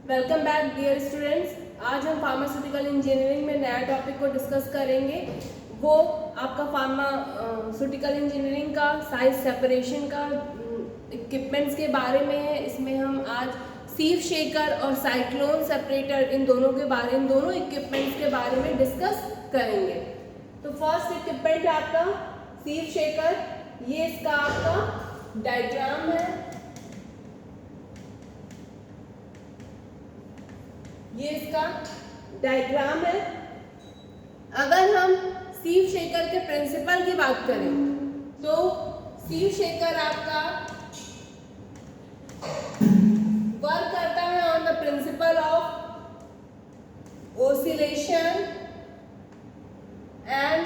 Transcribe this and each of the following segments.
Welcome back dear students. आज हम pharmaceutical engineering में नया टॉपिक को डिस्कस करेंगे। वो आपका फार्मास्यूटिकल इंजीनियरिंग का साइज सेपरेशन का इक्विपमेंट्स के बारे में है। इसमें हम आज सीव शेकर और साइक्लोन सेपरेटर इन दोनों इक्विपमेंट्स के बारे में डिस्कस करेंगे। तो फर्स्ट इक्विपमेंट है आपका सीव शेकर। ये इसका आपका डायग्राम है। ये इसका डायग्राम है। अगर हम सीव शेकर के प्रिंसिपल की बात करें तो सीव शेकर आपका वर्क करता है on the principle of oscillation and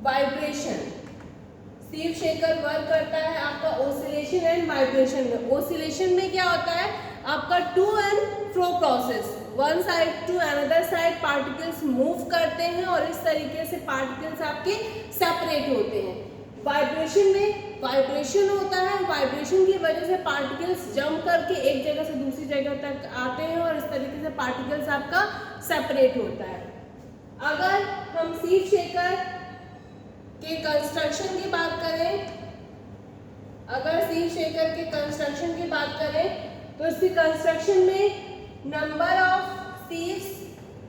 vibration. Sieve shaker work करता है आपका ओसिलेशन एंड वाइब्रेशन में। ओसिलेशन में क्या होता है आपका to and fro process, one side to another side particles move करते हैं और इस तरीके से पार्टिकल्स आपके सेपरेट होते हैं। वाइब्रेशन में वाइब्रेशन होता है। वाइब्रेशन की वजह से पार्टिकल्स जंप करके एक जगह से दूसरी जगह तक आते हैं और इस तरीके से पार्टिकल्स आपका सेपरेट होता है। अगर हम सीव शेकर के कंस्ट्रक्शन की बात करें, तो इसकी कंस्ट्रक्शन में नंबर ऑफ सीव्स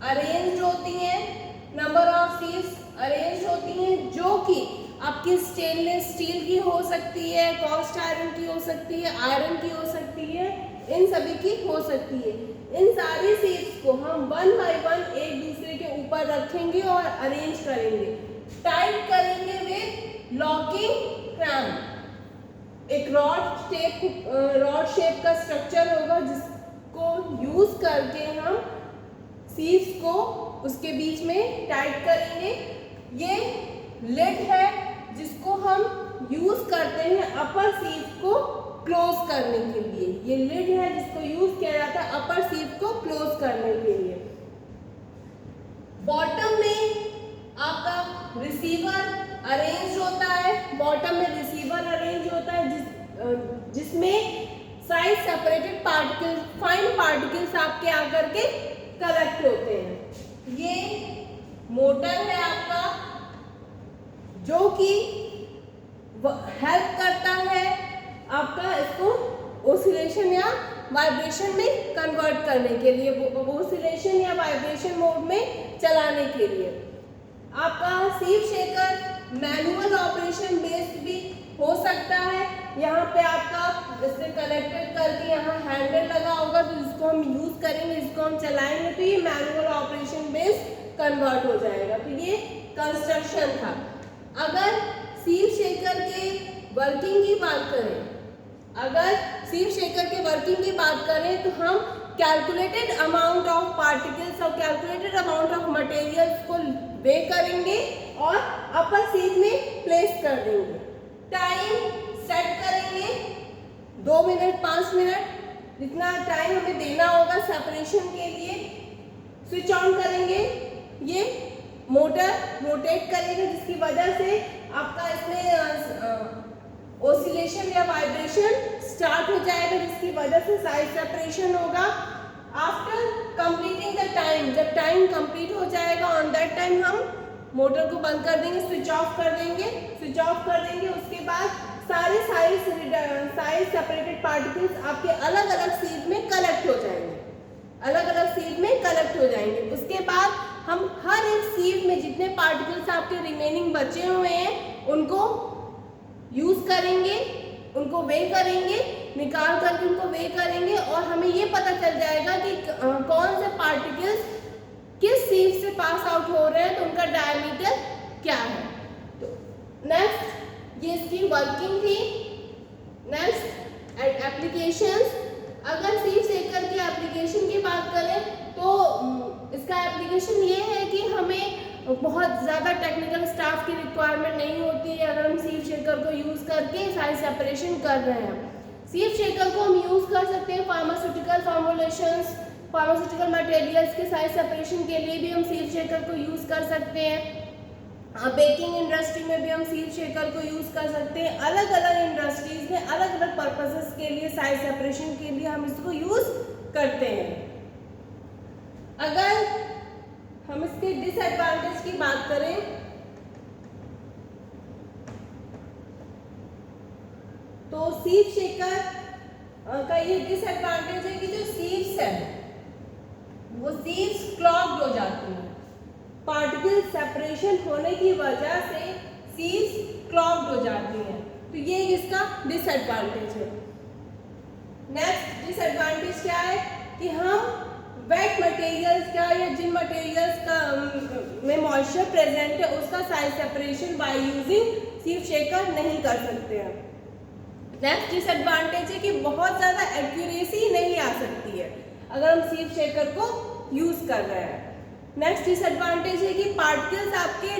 अरेंज होती हैं, जो कि आपकी स्टेनलेस स्टील की हो सकती है, कास्ट आयरन की हो सकती है, आयरन की हो सकती है, इन सभी की हो सकती है। इन सारी सीव्स को हम वन बाय वन एक दूसरे के ऊपर रखेंगे और अरेंज करेंगे, टाइट करेंगे विद लॉकिंग क्रैम्प। एक रॉड शेप का स्ट्रक्चर होगा जिसको यूज करके हम सीव्स को उसके बीच में टाइट करेंगे। ये लिड है जिसको हम यूज करते हैं अपर सीव को क्लोज करने के लिए। ये लिड है जिसको यूज किया जाता है अपर सीव को क्लोज करने के लिए। बॉटम में आपका रिसीवर अरेंज होता है। बॉटम में रिसीवर अरेंज होता है जिसमें size separated particles, fine particles आपके आकर के कलेक्ट होते हैं। ये मोटर है आपका जो कि हेल्प करता है आपका इसको ओसिलेशन या वाइब्रेशन में कन्वर्ट करने के लिए, ओसिलेशन या वाइब्रेशन मोड में चलाने के लिए। आपका सीव शेकर मैनुअल ऑपरेशन बेस्ड भी हो सकता है। यहाँ पे आपका इससे कनेक्टेड करके यहाँ हैंडल लगा होगा तो जिसको हम यूज करेंगे, जिसको हम चलाएंगे तो ये मैनुअल ऑपरेशन बेस्ड कन्वर्ट हो जाएगा। तो ये कंस्ट्रक्शन था। अगर सीव शेकर के वर्किंग की बात करें तो हम कैलकुलेटेड अमाउंट ऑफ पार्टिकल्स और कैलकुलेटेड अमाउंट ऑफ मटेरियल्स को वे करेंगे और अपर सीव में प्लेस कर देंगे। टाइम सेट करेंगे 2 मिनट 5 मिनट, जितना टाइम हमें देना होगा सेपरेशन के लिए। स्विच ऑन करेंगे, ये मोटर रोटेट करेगा जिसकी वजह से आपका इसमें ओसिलेशन या वाइब्रेशन स्टार्ट हो जाएगा, जिसकी वजह से साइज सेपरेशन होगा। आफ्टर कंप्लीटिंग द टाइम, जब टाइम कंप्लीट हो जाएगा ऑन दैट टाइम हम मोटर को बंद कर देंगे, स्विच ऑफ कर देंगे। उसके बाद सारे साइज सेपरेटेड पार्टिकल्स आपके अलग अलग सीव में कलेक्ट हो जाएंगे। उसके बाद हम हर एक सीव में जितने पार्टिकल्स आपके रिमेनिंग बचे हुए हैं उनको यूज करेंगे, उनको वे करेंगे, निकाल करके उनको वे करेंगे और हमें ये पता चल जाएगा कि कौन से पार्टिकल्स किस सीव से पास आउट हो रहे हैं, तो उनका डायमीटर क्या है। तो नेक्स्ट ये इसकी वर्किंग थी। Next applications. अगर सीव शेकर की एप्लीकेशन की बात करें तो इसका एप्लीकेशन ये है कि हमें बहुत ज़्यादा टेक्निकल स्टाफ की रिक्वायरमेंट नहीं होती है अगर हम सीव शेकर को यूज़ करके साइज सेपरेशन कर रहे हैं। सीव शेकर को हम यूज़ कर सकते हैं फार्मास्यूटिकल फॉर्मुलेशंस, फार्मास्यूटिकल मटेरियल्स के साइज सेपरेशन के लिए भी हम सीव शेकर को यूज़ कर सकते हैं। बेकिंग इंडस्ट्री में भी हम सीव शेकर को यूज़ कर सकते हैं। अलग अलग इंडस्ट्रीज में अलग अलग पर्पसेस के लिए, साइज सेपरेशन के लिए हम इसको यूज़ करते हैं। अगर हम इसके डिसएडवांटेज की बात करें तो सीव शेकर का ये डिसएडवांटेज है कि जो सीव्स है वो सीव्स क्लॉग्ड हो जाती हैं। पार्टिकल सेपरेशन होने की वजह से सीव्स क्लॉग्ड हो जाती हैं, तो ये इसका डिसएडवांटेज है। नेक्स्ट डिसएडवांटेज क्या है कि हम वेट मटेरियल्स का या जिन मटेरियल्स का में मॉइस्चर प्रेजेंट है उसका size separation by using sieve shaker नहीं कर सकते हैं। नेक्स्ट डिसएडवांटेज है कि बहुत ज़्यादा एक्यूरेसी नहीं आ सकती है अगर हम सीव शेकर को यूज़ कर रहे हैं। नेक्स्ट डिसएडवांटेज है कि पार्टिकल्स आपके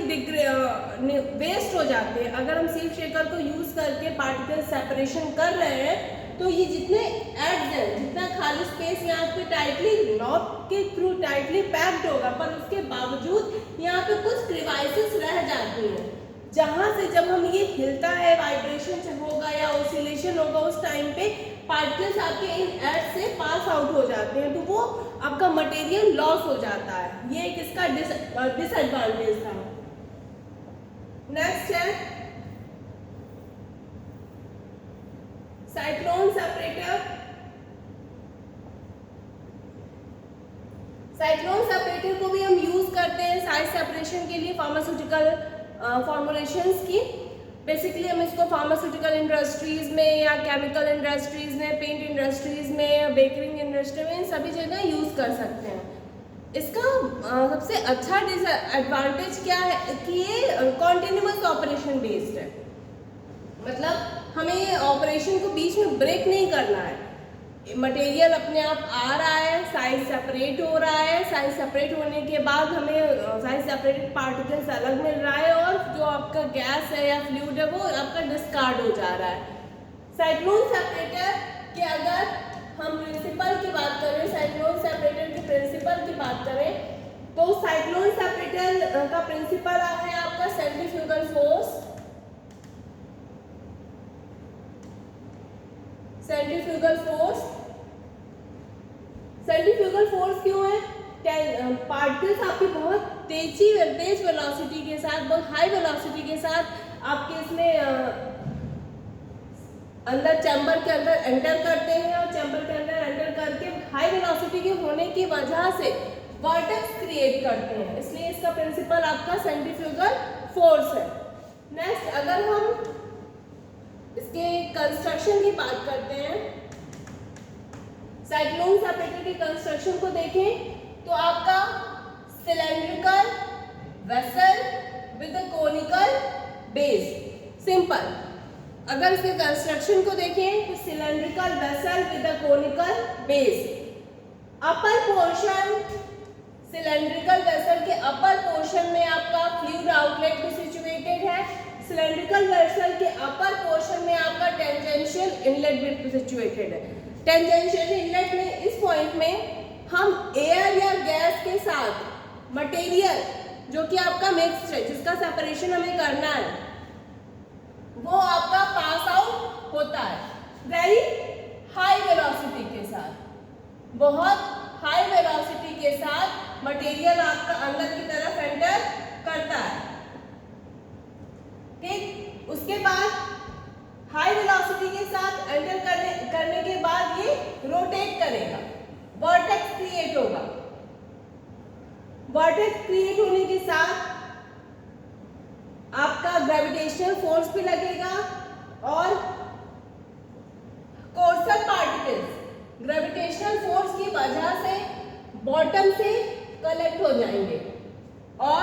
वेस्ट हो जाते हैं। अगर हम सीव शेकर को यूज़ करके पार्टिकल सेपरेशन कर रहे हैं तो ये जितने एड्स हैं, जितना खाली स्पेस यहाँ पे टाइटली नॉब के थ्रू टाइटली पैक्ड होगा, पर उसके बावजूद यहाँ पे कुछ क्रिवाइसेस रह जाती हैं, जहाँ से जब हम ये हिलता है वाइब्रेशन होगा या ऑसिलेशन होगा उस टाइम पे पार्टिकल्स आपके इन एड्स से पास आउट हो जाते हैं, तो वो आपका मटेरियल लॉस हो जाता है। ये एक इसका डिसएडवांटेज था। नेक्स्ट है साइक्लोन सेपरेटर। साइक्लोन सेपरेटर को भी हम यूज करते हैं साइज सेपरेशन के लिए फार्मास्यूटिकल फॉर्मुलेशंस की। बेसिकली हम इसको फार्मास्यूटिकल इंडस्ट्रीज में या केमिकल इंडस्ट्रीज में, पेंट इंडस्ट्रीज में या बेकरिंग इंडस्ट्री में, इन सभी जगह यूज कर सकते हैं। इसका सबसे अच्छा डिसएडवांटेज क्या है कि ये कॉन्टिन्यूअस ऑपरेशन बेस्ड है, मतलब हमें ऑपरेशन को बीच में ब्रेक नहीं करना है। मटेरियल अपने आप आ रहा है, साइज सेपरेट हो रहा है, साइज सेपरेट होने के बाद हमें साइज सेपरेटेड पार्टिकल्स अलग मिल रहा है और जो आपका गैस है या फ्लूइड है वो आपका डिस्कार्ड हो जा रहा है। साइक्लोन सेपरेटर के अगर हम प्रिंसिपल की बात करें, साइक्लोन सेपरेटर के प्रिंसिपल की बात करें तो साइक्लोन सेपरेटर का प्रिंसिपल है आपका centrifugal force. Centrifugal force, centrifugal force क्यों है? पार्टिकल्स आपकी बहुत तेज वेलोसिटी के साथ, बहुत हाई वेलोसिटी के साथ आपके इसमें अंदर चैम्बर के अंदर एंटर करते हैं और चैम्बर के अंदर एंटर करके हाई वेलोसिटी के होने की वजह से वर्टेक्स क्रिएट करते हैं, इसलिए इसका प्रिंसिपल आपका सेंट्रीफ्यूगल फोर्स है। नेक्स्ट अगर हम इसके कंस्ट्रक्शन की बात करते हैं, साइक्लोन सेपरेटर के कंस्ट्रक्शन को देखें तो आपका cylindrical vessel with a conical base, simple. अगर इसके कंस्ट्रक्शन को देखें तो cylindrical vessel with a conical base, upper portion cylindrical vessel के अपर पोर्शन में आपका फ्लूइड आउटलेट भी सिचुएटेड है, सिलेंड्रिकल वेसल के अपर पोर्शन में आपका टेंजेंशियल इनलेट भी सिचुएटेड है। टेंजेंशियल इनलेट में इस पॉइंट में हम एयर या गैस के साथ मटेरियल जो कि आपका मिक्स्ड है, जिसका सेपरेशन हमें करना है, वो आपका पास आउट होता है वेरी हाई वेलोसिटी के साथ, बहुत हाई वेलोसिटी के साथ मटेरियल आपका अंदर की तरफ एंटर करता है। ठीक, उसके बाद हाई वेलोसिटी के साथ एंटर करने के बाद ये रोटेट करेगा, वर्टेक्स क्रिएट होगा। वर्टेक्स क्रिएट होने के साथ आपका ग्रेविटेशनल फोर्स भी लगेगा और कोर्सर पार्टिकल्स ग्रेविटेशनल फोर्स की वजह से बॉटम से कलेक्ट हो जाएंगे और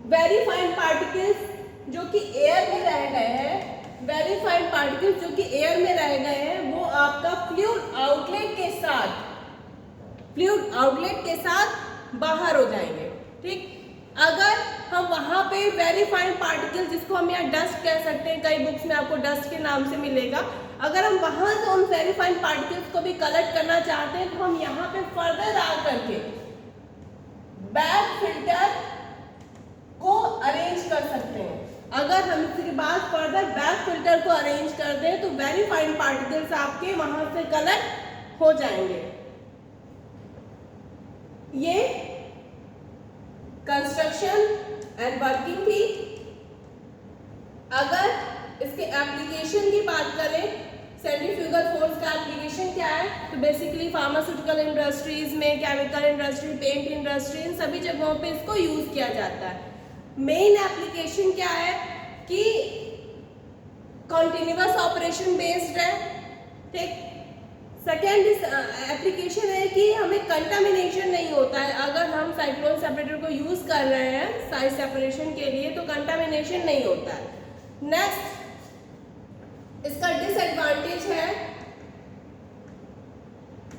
वेरी फाइन पार्टिकल्स जो कि एयर में रह गए हैं, वेरी फाइन पार्टिकल्स जो कि एयर में रह गए हैं, वो आपका फ्लूइड आउटलेट के साथ बाहर हो जाएंगे। ठीक, अगर हम वहां पे वेरी फाइन पार्टिकल, जिसको हम यहाँ डस्ट कह सकते हैं, कई बुक्स में आपको डस्ट के नाम से मिलेगा, अगर हम वहां से उन वेरी फाइन पार्टिकल्स को भी कलेक्ट करना चाहते हैं तो हम यहाँ पे फर्दर आ करके बैग फिल्टर को अरेंज कर सकते हैं। अगर हम इसके बाद फर्दर बैग फिल्टर को अरेंज कर दें तो वेरी फाइन पार्टिकल्स आपके वहां से कलेक्ट हो जाएंगे। ये कंस्ट्रक्शन एंड वर्किंग थी। अगर इसके एप्लीकेशन की बात करें, सेंट्रीफ्यूगल फोर्स का एप्लीकेशन क्या है, तो बेसिकली फार्मास्यूटिकल इंडस्ट्रीज में, केमिकल इंडस्ट्री, पेंट इंडस्ट्री, इन सभी जगहों पे इसको यूज किया जाता है। मेन एप्लीकेशन क्या है कि कॉन्टिन्यूअस ऑपरेशन बेस्ड है, ठीक। सेकेंड एप्लीकेशन है कि हमें कंटामिनेशन नहीं होता है। अगर हम साइक्लोन सेपरेटर को यूज कर रहे हैं साइज सेपरेशन के लिए तो कंटामिनेशन नहीं होता है। नेक्स्ट इसका डिसएडवांटेज है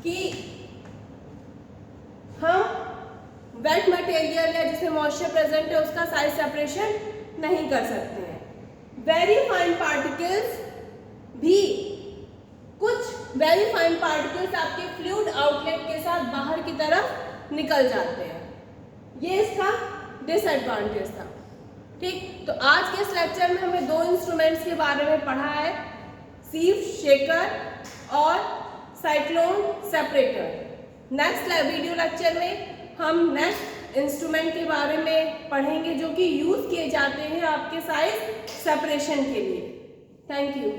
कि हम वेट मटेरियल या जिसमें मॉइस्चर प्रेजेंट है उसका साइज सेपरेशन नहीं कर सकते हैं। वेरी फाइन पार्टिकल्स भी, कुछ वेरी फाइन पार्टिकल्स आपके फ्लूइड आउटलेट के साथ बाहर की तरफ निकल जाते हैं। ये इसका डिसएडवांटेज था, ठीक। तो आज के इस लेक्चर में हमने दो इंस्ट्रूमेंट्स के बारे में पढ़ा है, सीव शेकर और cyclone separator. Next video lecture में हम नेक्स्ट इंस्ट्रूमेंट के बारे में पढ़ेंगे जो कि यूज किए जाते हैं आपके साइज सेपरेशन के लिए। Thank you.